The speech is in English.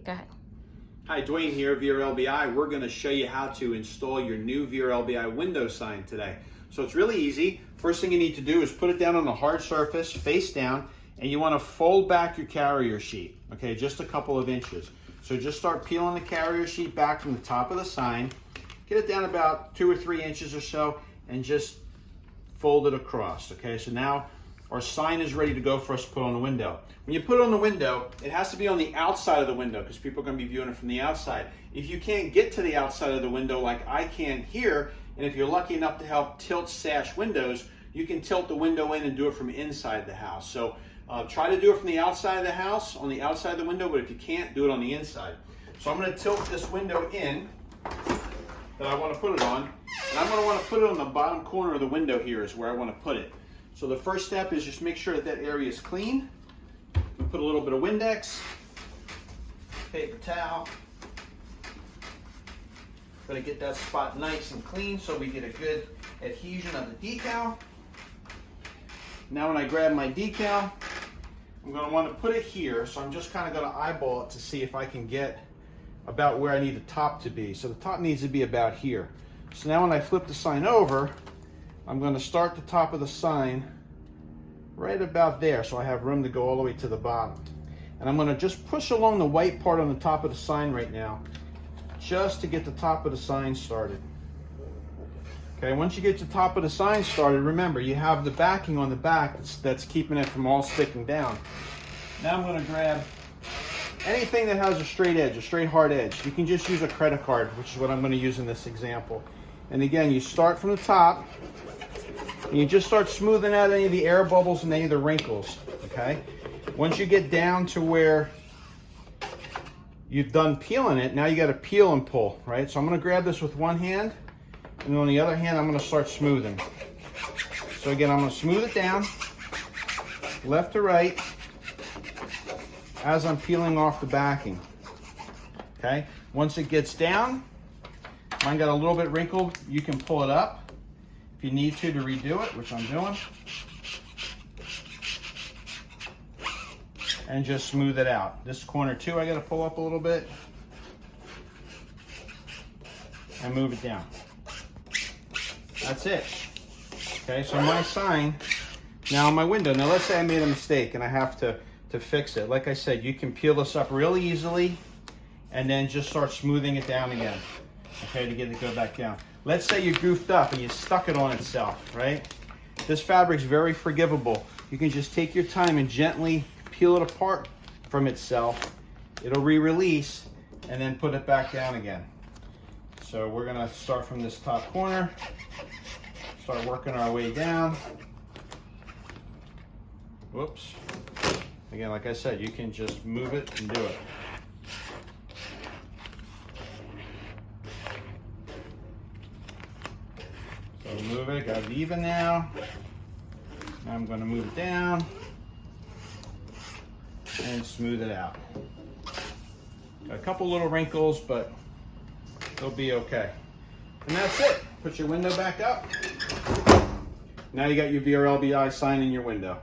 go ahead. Hi, Dwayne here, VRLBI. We're going to show you how to install your new VRLBI window sign today. So it's really easy. First thing you need to do is put it down on a hard surface, face down, and you want to fold back your carrier sheet, okay, just a couple of inches. So just start peeling the carrier sheet back from the top of the sign, get it down about 2 or 3 inches or so, and just fold it across, okay? So now our sign is ready to go for us to put on the window. When you put it on the window, it has to be on the outside of the window because people are going to be viewing it from the outside. If you can't get to the outside of the window like I can here, and if you're lucky enough to have tilt sash windows, you can tilt the window in and do it from inside the house. So try to do it from the outside of the house, on the outside of the window, but if you can't, do it on the inside. So I'm going to tilt this window in that I want to put it on, and I'm going to want to put it on the bottom corner of the window here is where I want to put it. So the first step is just make sure that that area is clean. We put a little bit of Windex, paper towel. Got to get that spot nice and clean so we get a good adhesion of the decal. Now when I grab my decal, I'm going to want to put it here, so I'm just kind of going to eyeball it to see if I can get about where I need the top to be. So the top needs to be about here. So now when I flip the sign over, I'm going to start the top of the sign right about there so I have room to go all the way to the bottom. And I'm going to just push along the white part on the top of the sign right now just to get the top of the sign started. Okay, once you get the top of the sign started, remember you have the backing on the back that's keeping it from all sticking down. Now I'm going to grab anything that has a straight edge, a straight hard edge. You can just use a credit card, which is what I'm going to use in this example. And again, you start from the top, and you just start smoothing out any of the air bubbles and any of the wrinkles, okay? Once you get down to where you've done peeling it, now you got to peel and pull, right? So I'm going to grab this with one hand, and on the other hand, I'm going to start smoothing. So again, I'm going to smooth it down, left to right, as I'm peeling off the backing, okay? Once it gets down, mine got a little bit wrinkled, you can pull it up if you need to redo it, which I'm doing. And just smooth it out. This corner too, I got to pull up a little bit and move it down. That's it. Okay, so my sign now on my window. Now let's say I made a mistake and I have to fix it. Like I said, you can peel this up really easily and then just start smoothing it down again, okay, to get it to go back down. Let's say you goofed up and you stuck it on itself, right? This fabric's very forgivable. You can just take your time and gently peel it apart from itself. It'll re-release and then put it back down again. So we're gonna start from this top corner, start working our way down. Whoops. Again, like I said, you can just move it and do it. So move it, got it even now. Now I'm going to move it down and smooth it out. Got a couple little wrinkles, but they'll be okay. And that's it. Put your window back up. Now you got your VRLBI sign in your window.